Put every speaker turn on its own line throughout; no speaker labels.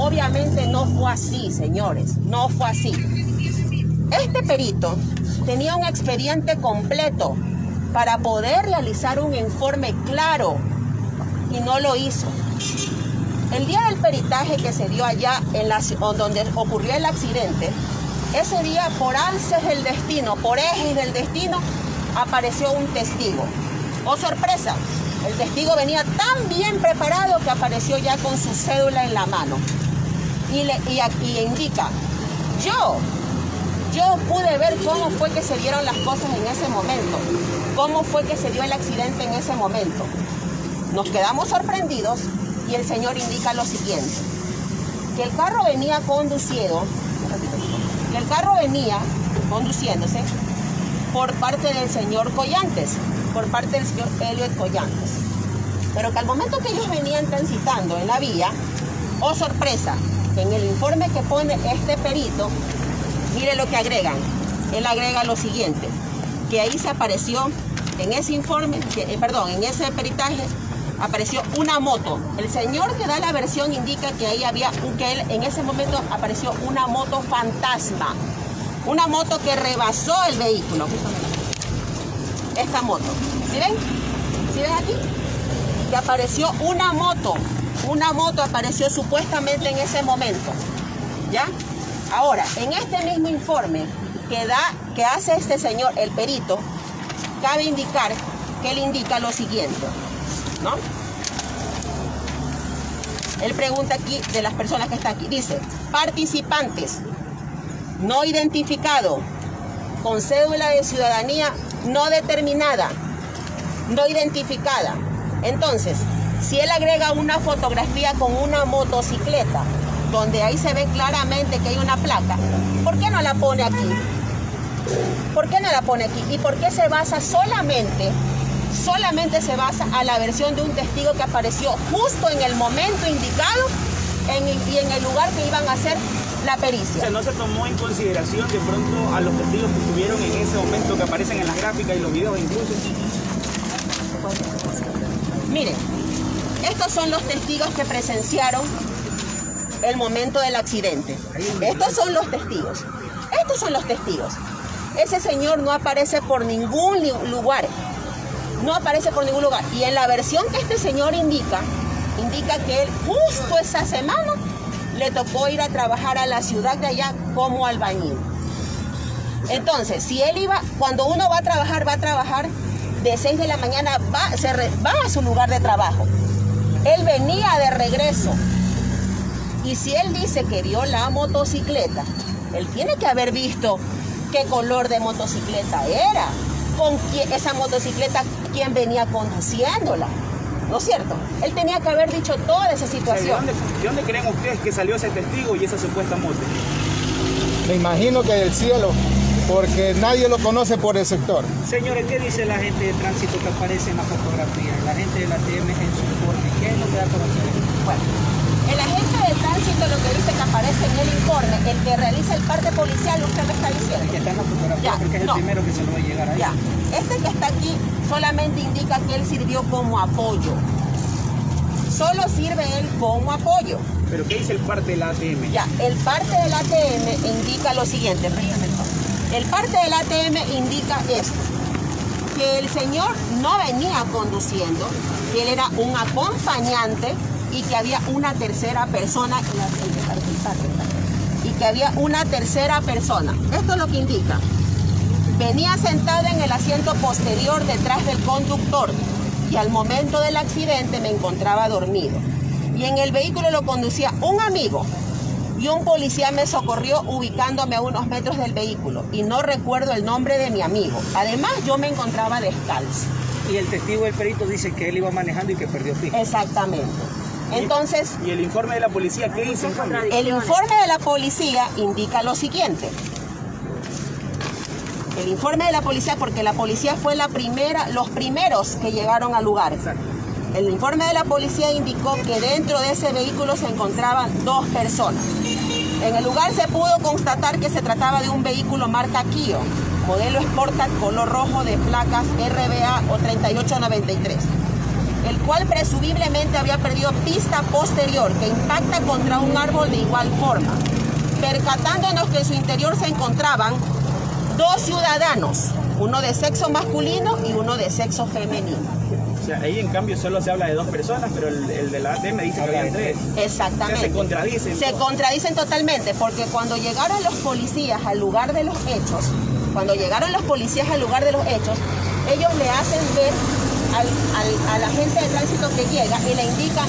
Obviamente no fue así, señores, no fue así. Este perito tenía un expediente completo para poder realizar un informe claro y no lo hizo. El día del peritaje que se dio allá donde ocurrió el accidente, ese día por ejes del destino, apareció un testigo. ¡Oh, sorpresa! El testigo venía tan bien preparado que apareció ya con su cédula en la mano. Y indica, yo pude ver cómo fue que se dieron las cosas en ese momento, cómo fue que se dio el accidente en ese momento. Nos quedamos sorprendidos y el señor indica lo siguiente, que el carro venía conduciéndose por parte del señor Collantes, por parte del señor Elliot Collantes. Pero que al momento que ellos venían transitando en la vía, ¡oh, sorpresa! Que en el informe que pone este perito, mire lo que agregan. Él agrega lo siguiente, que ahí se apareció, en ese informe, en ese peritaje, apareció una moto. El señor que da la versión indica que ahí en ese momento apareció una moto fantasma. Una moto que rebasó el vehículo. Esta moto. ¿Sí ven? ¿Sí ven aquí? Que apareció una moto. Una moto apareció supuestamente en ese momento. ¿Ya? Ahora, en este mismo informe que hace este señor, el perito, cabe indicar que él indica lo siguiente, ¿no? Él pregunta aquí de las personas que están aquí. Dice, participantes no identificado, con cédula de ciudadanía no determinada, no identificada. Entonces, si él agrega una fotografía con una motocicleta, donde ahí se ve claramente que hay una placa, ¿por qué no la pone aquí? ¿Por qué no la pone aquí? ¿Y por qué se basa solamente se basa a la versión de un testigo que apareció justo en el momento indicado y en el lugar que iban a hacer la pericia?
O sea, ¿no se tomó en consideración de pronto a los testigos que estuvieron en ese momento que aparecen en las gráficas y los videos incluso?
Miren, estos son los testigos que presenciaron el momento del accidente. Estos son los testigos. Estos son los testigos. Ese señor no aparece por ningún lugar. No aparece por ningún lugar. Y en la versión que este señor indica que él justo esa semana le tocó ir a trabajar a la ciudad de allá como albañil. Entonces, si él cuando uno va a trabajar de 6 de la mañana, va a su lugar de trabajo. Él venía de regreso. Y si él dice que vio la motocicleta, él tiene que haber visto qué color de motocicleta era, con esa motocicleta, quién venía conduciéndola. ¿No es cierto? Él tenía que haber dicho toda esa situación.
¿De dónde creen ustedes que salió ese testigo y esa supuesta moto?
Me imagino que del cielo, porque nadie lo conoce por el sector.
Señores, ¿qué dice la gente de tránsito que aparece en la fotografía? La gente de la TM en su informe, ¿qué es lo que da a conocer?
Bueno, el agente de tránsito lo que dice que aparece en el informe, el que realiza el parte policial, usted me está diciendo.
El que está en la fotografía, porque es el primero que se lo va a llegar ahí.
Ya, este que está aquí solamente indica que él sirvió como apoyo. Solo sirve él como apoyo.
¿Pero qué dice el parte de la ATM?
Ya, el parte del ATM indica lo siguiente. El parte del ATM indica esto, que el señor no venía conduciendo, que él era un acompañante y que había una tercera persona, Esto es lo que indica. Venía sentada en el asiento posterior detrás del conductor y al momento del accidente me encontraba dormido. Y en el vehículo lo conducía un amigo y un policía me socorrió ubicándome a unos metros del vehículo y no recuerdo el nombre de mi amigo. Además, yo me encontraba descalzo.
Y el testigo del perito dice que él iba manejando y que perdió pista.
Exactamente. Entonces,
¿Y el informe de la policía qué dice?
el informe de la policía indica lo siguiente. El informe de la policía, porque la policía fue los primeros que llegaron al lugar.
Exacto.
El informe de la policía indicó que dentro de ese vehículo se encontraban 2 personas. En el lugar se pudo constatar que se trataba de un vehículo marca Kia, modelo Sportage color rojo de placas RBA o 3893. el cual presumiblemente había perdido pista posterior que impacta contra un árbol de igual forma, percatándonos que en su interior se encontraban dos ciudadanos, uno de sexo masculino y uno de sexo femenino.
O sea, ahí en cambio solo se habla de 2 personas, pero el de la ATM dice que habían 3.
Exactamente.
O sea, se contradicen.
Se contradicen totalmente, porque cuando llegaron los policías al lugar de los hechos, ellos le hacen ver al agente de tránsito que llega y le indican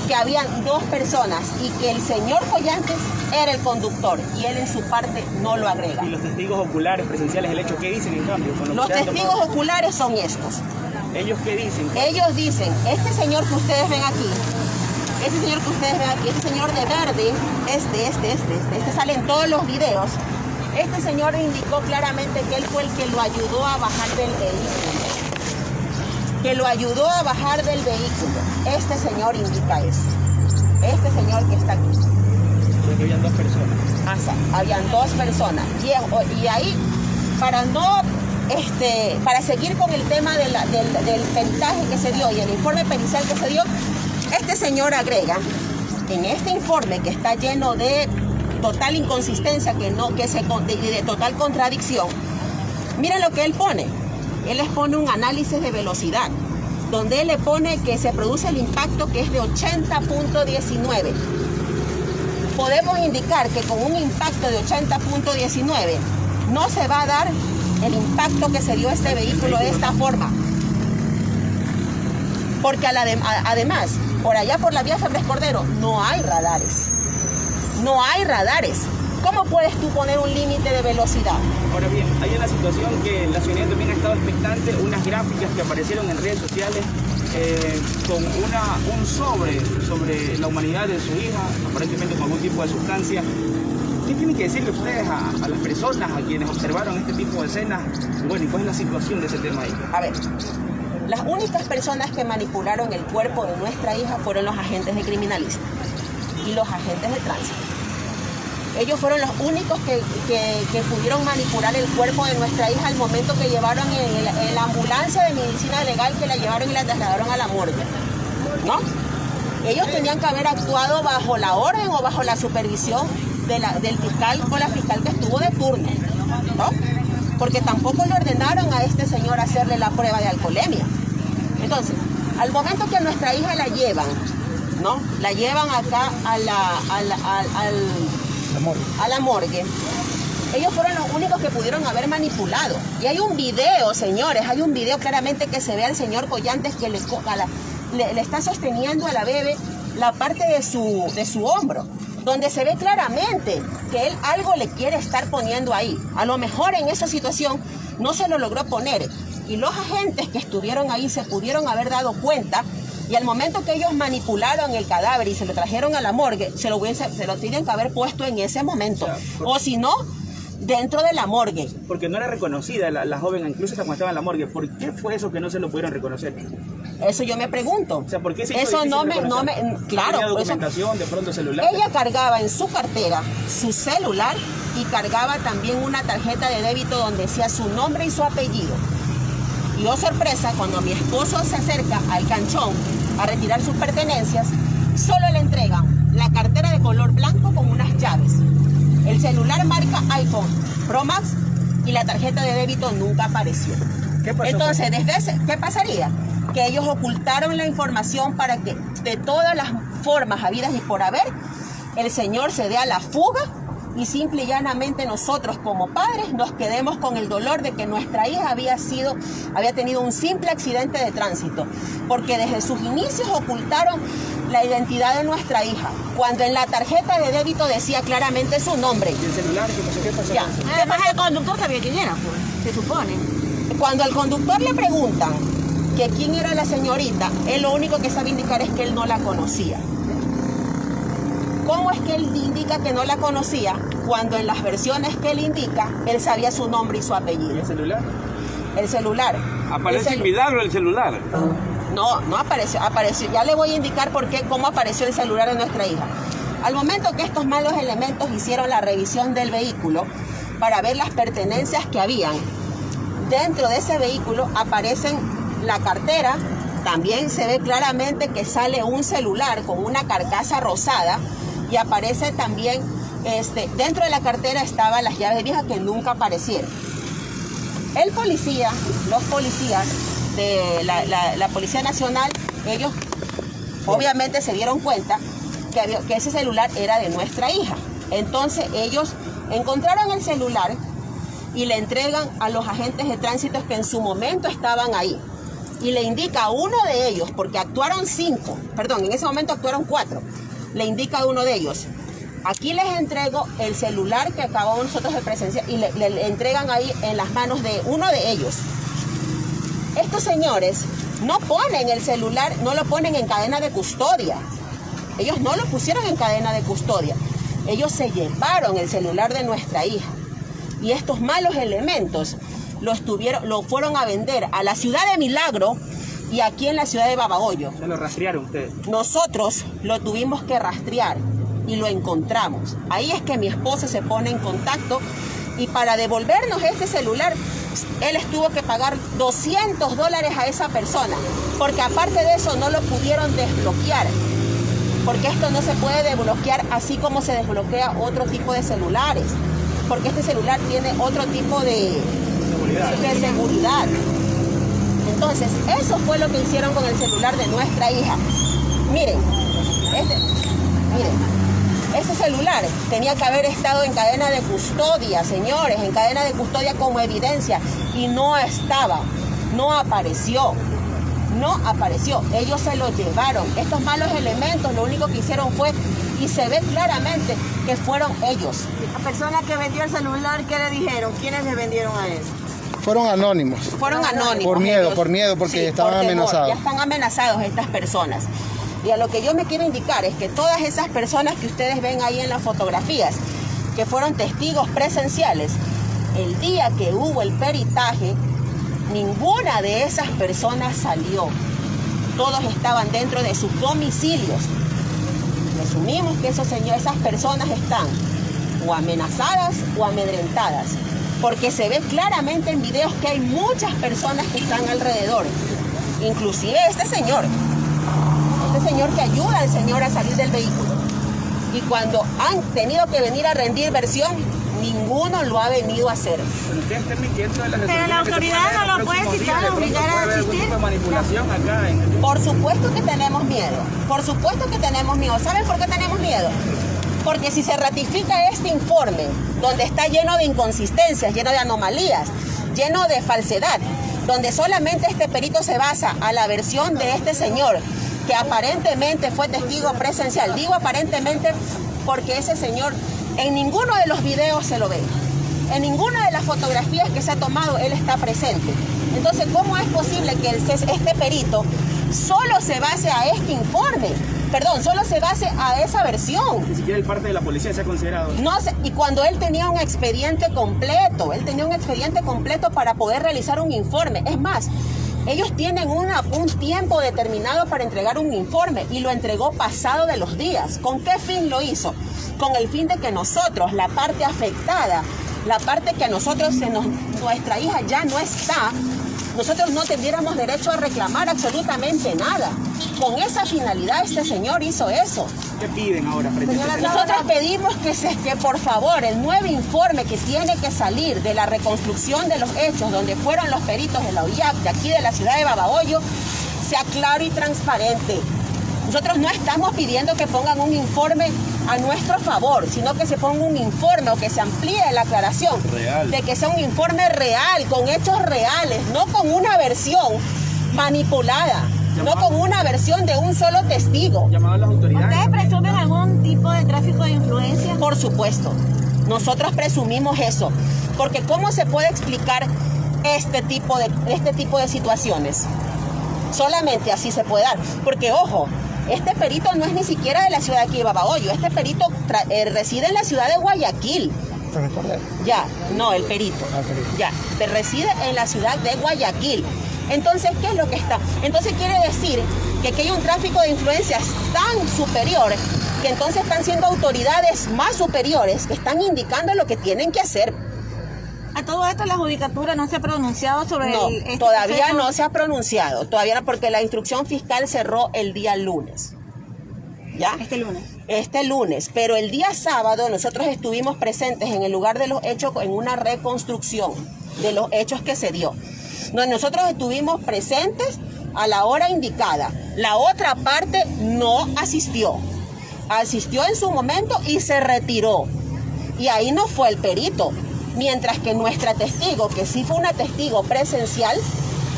que habían 2 personas y que el señor Collantes era el conductor, y él en su parte no lo agrega.
¿Y los testigos oculares presenciales del hecho qué dicen en cambio?
Los testigos oculares son estos.
¿Ellos qué dicen?
Ellos dicen, este señor que ustedes ven aquí, este señor de verde, este sale en todos los videos. Este señor indicó claramente que él fue el que lo ayudó a bajar del vehículo. Este señor indica eso. Este señor que está aquí.
Porque habían 2 personas.
Habían 2 personas. Y ahí, para seguir con el tema del peritaje que se dio y el informe pericial que se dio, este señor agrega en este informe, que está lleno de total inconsistencia, de total contradicción. Miren lo que él pone. Él les pone un análisis de velocidad, donde él le pone que se produce el impacto que es de 80.19. Podemos indicar que con un impacto de 80.19 no se va a dar el impacto que se dio a este vehículo de esta forma. Porque además, por allá por la vía Febres Cordero, no hay radares. ¿Cómo puedes tú poner un límite de velocidad?
Ahora bien, hay una situación que la ciudadanía también ha estado expectante, unas gráficas que aparecieron en redes sociales con un sobre la humanidad de su hija, aparentemente con algún tipo de sustancia. ¿Qué tienen que decirle ustedes a las personas, a quienes observaron este tipo de escenas? Bueno, ¿y cuál es la situación de ese tema ahí?
A ver, las únicas personas que manipularon el cuerpo de nuestra hija fueron los agentes de criminalista y los agentes de tránsito. Ellos fueron los únicos que pudieron manipular el cuerpo de nuestra hija al momento que llevaron en la ambulancia de medicina legal, que la llevaron y la trasladaron a la morgue, ¿no? Ellos tenían que haber actuado bajo la orden o bajo la supervisión del fiscal o la fiscal que estuvo de turno, ¿no? Porque tampoco le ordenaron a este señor hacerle la prueba de alcoholemia. Entonces, al momento que a nuestra hija la llevan, ¿no? La llevan acá a la morgue. Ellos fueron los únicos que pudieron haber manipulado. Y hay un video, señores, claramente que se ve al señor Collantes que le está sosteniendo a la bebé la parte de su hombro, donde se ve claramente que él algo le quiere estar poniendo ahí. A lo mejor en esa situación no se lo logró poner, y los agentes que estuvieron ahí se pudieron haber dado cuenta, y al momento que ellos manipularon el cadáver y se lo trajeron a la morgue, se lo tienen que haber puesto en ese momento, o si no, dentro de la morgue.
Porque no era reconocida la joven, incluso cuando estaba en la morgue. ¿Por qué fue eso que no se lo pudieron reconocer?
Eso yo me pregunto.
O sea, ¿por qué se hizo
eso
difícil
claro,
¿tenía documentación, de pronto celular?
Ella cargaba en su cartera su celular y cargaba también una tarjeta de débito donde decía su nombre y su apellido. Y oh sorpresa, cuando mi esposo se acerca al canchón a retirar sus pertenencias, solo le entregan la cartera de color blanco con unas llaves, el celular marca iPhone Pro Max, y la tarjeta de débito nunca apareció.
¿Qué pasó?
Entonces, ¿qué pasaría? Que ellos ocultaron la información para que de todas las formas habidas y por haber, el señor se dé a la fuga y simple y llanamente nosotros como padres nos quedemos con el dolor de que nuestra hija había tenido un simple accidente de tránsito, porque desde sus inicios ocultaron la identidad de nuestra hija, cuando en la tarjeta de débito decía claramente su nombre.
¿Y el celular? ¿Qué pasó?
Ya.
Además el conductor sabía quién era, pues, se supone.
Cuando al conductor le preguntan que quién era la señorita, él lo único que sabe indicar es que él no la conocía. ¿Cómo es que él indica que no la conocía cuando en las versiones que él indica, él sabía su nombre y su apellido?
¿Y el celular?
El celular.
¿Aparece en milagro el celular?
No apareció. Ya le voy a indicar cómo apareció el celular de nuestra hija. Al momento que estos malos elementos hicieron la revisión del vehículo para ver las pertenencias que habían, dentro de ese vehículo aparecen la cartera, También se ve claramente que sale un celular con una carcasa rosada y aparece también, dentro de la cartera estaban las llaves viejas que nunca aparecieron. Los policías de la Policía Nacional, ellos obviamente se dieron cuenta que ese celular era de nuestra hija. Entonces ellos encontraron el celular y le entregan a los agentes de tránsito que en su momento estaban ahí. Y le indica a uno de ellos, porque en ese momento actuaron 4, le indica a uno de ellos: aquí les entrego el celular que acabamos nosotros de presenciar, y le entregan ahí en las manos de uno de ellos. Estos señores no ponen el celular, no lo ponen en cadena de custodia. Ellos no lo pusieron en cadena de custodia. Ellos se llevaron el celular de nuestra hija. Y estos malos elementos lo fueron a vender a la ciudad de Milagro y aquí en la ciudad de Babahoyo.
¿Se lo rastrearon ustedes?
Nosotros lo tuvimos que rastrear y lo encontramos. Ahí es que mi esposo se pone en contacto y para devolvernos este celular, él tuvo que pagar $200 a esa persona, porque aparte de eso no lo pudieron desbloquear, porque esto no se puede desbloquear así como se desbloquea otro tipo de celulares, porque este celular tiene otro tipo de seguridad. Entonces, eso fue lo que hicieron con el celular de nuestra hija. Miren, ese celular tenía que haber estado en cadena de custodia, señores, en cadena de custodia como evidencia, y no estaba, no apareció. Ellos se lo llevaron. Estos malos elementos lo único que hicieron fue, y se ve claramente que fueron ellos.
La persona que vendió el celular, ¿qué le dijeron? ¿Quiénes le vendieron a él?
Fueron anónimos.
Fueron anónimos.
Por miedo, porque
sí,
estaban
por temor.
amenazados.
Ya están amenazados estas personas. Y a lo que yo me quiero indicar es que todas esas personas que ustedes ven ahí en las fotografías, que fueron testigos presenciales, el día que hubo el peritaje, ninguna de esas personas salió. Todos estaban dentro de sus domicilios. Y asumimos que esas personas están o amenazadas o amedrentadas, porque se ve claramente en videos que hay muchas personas que están alrededor, inclusive este señor que ayuda al señor a salir del vehículo. Y cuando han tenido que venir a rendir versión, ninguno lo ha venido a hacer.
Pero la autoridad no lo puede citar, obligar a asistir.
Manipulación acá
Por supuesto que tenemos miedo. ¿Saben por qué tenemos miedo? Porque si se ratifica este informe, donde está lleno de inconsistencias, lleno de anomalías, lleno de falsedad, donde solamente este perito se basa a la versión de este señor, que aparentemente fue testigo presencial. Digo aparentemente porque ese señor en ninguno de los videos se lo ve. En ninguna de las fotografías que se ha tomado él está presente. Entonces, ¿cómo es posible que este perito solo se base a este informe? Solo se base a esa versión.
Ni siquiera el parte de la policía se ha considerado.
No sé, y cuando él tenía un expediente completo, para poder realizar un informe. Es más, ellos tienen un tiempo determinado para entregar un informe y lo entregó pasado de los días. ¿Con qué fin lo hizo? Con el fin de que nosotros, la parte afectada, la parte que a nosotros nuestra hija ya no está, nosotros no tendríamos derecho a reclamar absolutamente nada. Con esa finalidad este señor hizo eso.
¿Qué piden ahora?
Nosotros pedimos que por favor el nuevo informe que tiene que salir de la reconstrucción de los hechos donde fueron los peritos de la OIAP de aquí de la ciudad de Babahoyo sea claro y transparente. Nosotros no estamos pidiendo que pongan un informe a nuestro favor, sino que se ponga un informe o que se amplíe la aclaración
real,
de que sea un informe real, con hechos reales, no con una versión manipulada, no con una versión de un solo testigo.
Llamado a las autoridades.
¿Ustedes presumen algún tipo de tráfico de influencia?
Por supuesto, nosotros presumimos eso, porque ¿cómo se puede explicar este tipo de situaciones? Solamente así se puede dar, porque ojo, este perito no es ni siquiera de la ciudad de aquí de Babahoyo, este perito reside en la ciudad de Guayaquil. El perito. Reside en la ciudad de Guayaquil. Entonces, ¿qué es lo que está? Entonces quiere decir que aquí hay un tráfico de influencias tan superior que entonces están siendo autoridades más superiores que están indicando lo que tienen que hacer.
todo esto la judicatura no se ha pronunciado sobre
No,
este
todavía
proceso.
no se ha pronunciado, todavía no, porque la instrucción fiscal cerró el día lunes. ¿Ya? Este lunes, pero el día sábado nosotros estuvimos presentes en el lugar de los hechos en una reconstrucción de los hechos que se dio. Nosotros estuvimos presentes a la hora indicada. La otra parte no asistió. Asistió en su momento y se retiró. Y ahí no fue el perito. Mientras que nuestra testigo, que sí fue una testigo presencial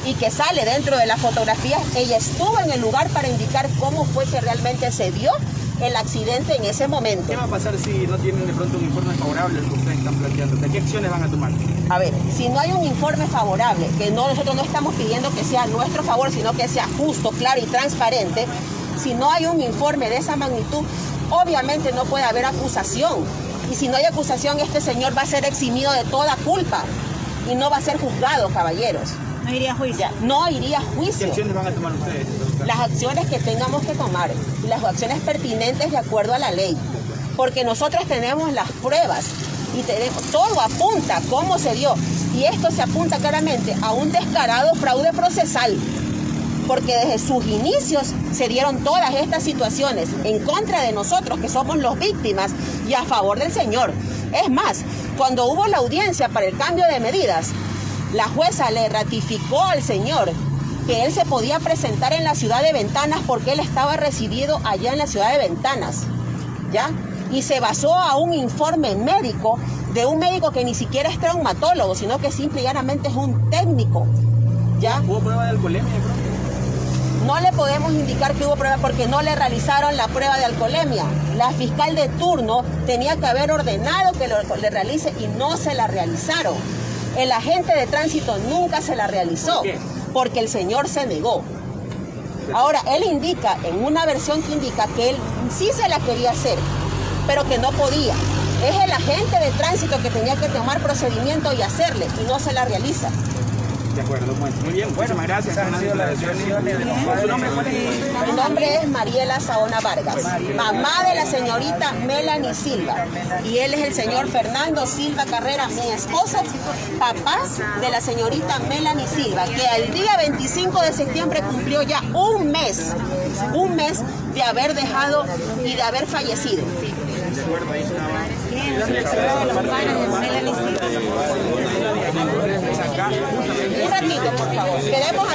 y que sale dentro de las fotografías, ella estuvo en el lugar para indicar cómo fue que realmente se dio el accidente en ese momento.
¿Qué va a pasar si no tienen de pronto un informe favorable al que ustedes están planteando? ¿De qué acciones van a tomar?
A ver, si no hay un informe favorable, que nosotros no estamos pidiendo que sea a nuestro favor, sino que sea justo, claro y transparente, si no hay un informe de esa magnitud, obviamente no puede haber acusación. Y si no hay acusación, este señor va a ser eximido de toda culpa y no va a ser juzgado, caballeros.
No iría a juicio.
No iría a
¿Qué
juicio.
acciones van a tomar ustedes?
Las acciones que tengamos que tomar, y las acciones pertinentes de acuerdo a la ley, porque nosotros tenemos las pruebas y tenemos, todo apunta cómo se dio, y esto se apunta claramente a un descarado fraude procesal, porque desde sus inicios se dieron todas estas situaciones en contra de nosotros que somos los víctimas y a favor del señor. Es más, cuando hubo la audiencia para el cambio de medidas, la jueza le ratificó al señor que él se podía presentar en la ciudad de Ventanas porque él estaba residido allá en la ciudad de Ventanas, ¿ya? Y se basó a un informe médico de un médico que ni siquiera es traumatólogo, sino que simple y llanamente es un técnico, ¿ya?
¿Hubo prueba de alcoholemia de pronto?
No le podemos indicar que hubo prueba porque no le realizaron la prueba de alcoholemia. La fiscal de turno tenía que haber ordenado que le realice y no se la realizaron. El agente de tránsito nunca se la realizó.
¿Por qué?
Porque el señor se negó. Ahora, él indica, en una versión que indica que él sí se la quería hacer, pero que no podía. Es el agente de tránsito que tenía que tomar procedimiento y hacerle, y no se la realiza.
De acuerdo, bueno. Muy bien, muchísimas gracias.
Esas han sido las declaraciones de los padres.
¿Su nombre cuál es?
Mi nombre es Mariela Saona Vargas, mamá de la señorita Melanie Silva, y él es el señor Fernando Silva Carrera, mi esposo, papá de la señorita Melanie Silva, que el día 25 de septiembre cumplió ya un mes de haber dejado y de haber fallecido.
De acuerdo, ahí estaba.
Un ratito, por favor. Queremos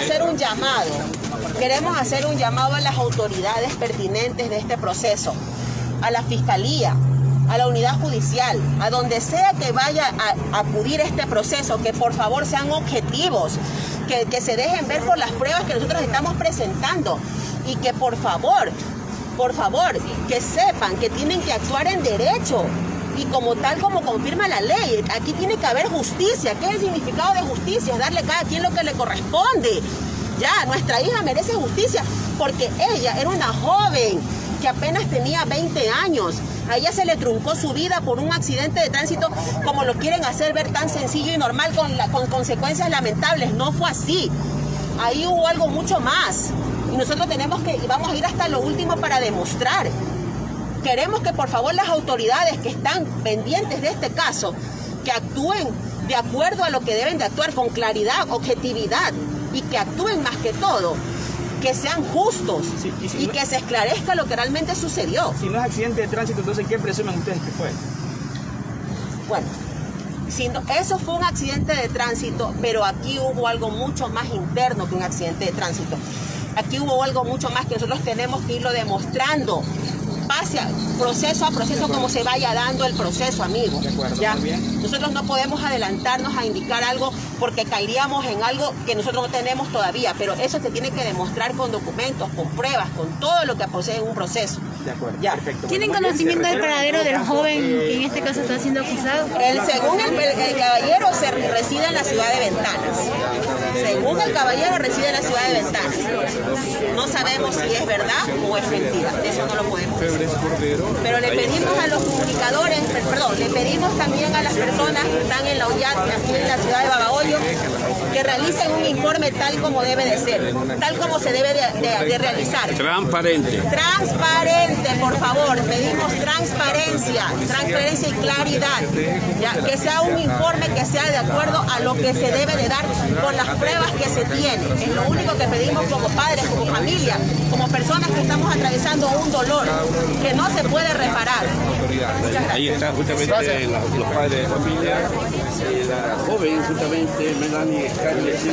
hacer un llamado a las autoridades pertinentes de este proceso, a la Fiscalía, a la Unidad Judicial, a donde sea que vaya a acudir este proceso, que por favor sean objetivos, que se dejen ver por las pruebas que nosotros estamos presentando y que por favor, que sepan que tienen que actuar en derecho. Y como tal, como confirma la ley, aquí tiene que haber justicia. ¿Qué es el significado de justicia? Es darle a cada quien lo que le corresponde. Ya, nuestra hija merece justicia porque ella era una joven que apenas tenía 20 años. A ella se le truncó su vida por un accidente de tránsito, como lo quieren hacer ver tan sencillo y normal con consecuencias lamentables. No fue así. Ahí hubo algo mucho más. Y nosotros vamos a ir hasta lo último para demostrar. Queremos que por favor las autoridades que están pendientes de este caso, que actúen de acuerdo a lo que deben de actuar, con claridad, objetividad, y que actúen más que todo, que sean justos,
Sí,
y que se esclarezca lo que realmente sucedió.
Si no es accidente de tránsito, entonces ¿qué presumen ustedes que fue?
Bueno, eso fue un accidente de tránsito, pero aquí hubo algo mucho más interno que un accidente de tránsito. Aquí hubo algo mucho más que nosotros tenemos que irlo demostrando. Pase proceso a proceso como se vaya dando el proceso, amigo.
De acuerdo,
¿Ya?
muy bien.
Nosotros no podemos adelantarnos a indicar algo porque caeríamos en algo que nosotros no tenemos todavía, pero eso se tiene que demostrar con documentos, con pruebas, con todo lo que posee en un proceso.
De acuerdo,
Ya.
perfecto.
¿Tienen
Muy bien,
conocimiento
se
del
resuelve
paradero
en
del
todo caso,
joven que en este caso está siendo acusado?
Según el caballero, reside en la ciudad de Ventanas. Según el caballero, reside en la ciudad de Ventanas. No sabemos si es verdad o es mentira. Eso no lo podemos decir. Pero le pedimos a los comunicadores, le pedimos también a las personas que están en la OYAT, aquí en la ciudad de Babahoyo, que realicen un informe tal como debe de ser, tal como se debe de realizar.
Transparente.
Transparente, por favor, pedimos transparencia y claridad, ya, que sea un informe que sea de acuerdo a lo que se debe de dar con las pruebas que se tienen. Es lo único que pedimos como padres, como familia, como personas que estamos atravesando un dolor que no se puede reparar. Muchas gracias.
Ahí está justamente los padres de familia, la joven justamente Melanie Scarlett.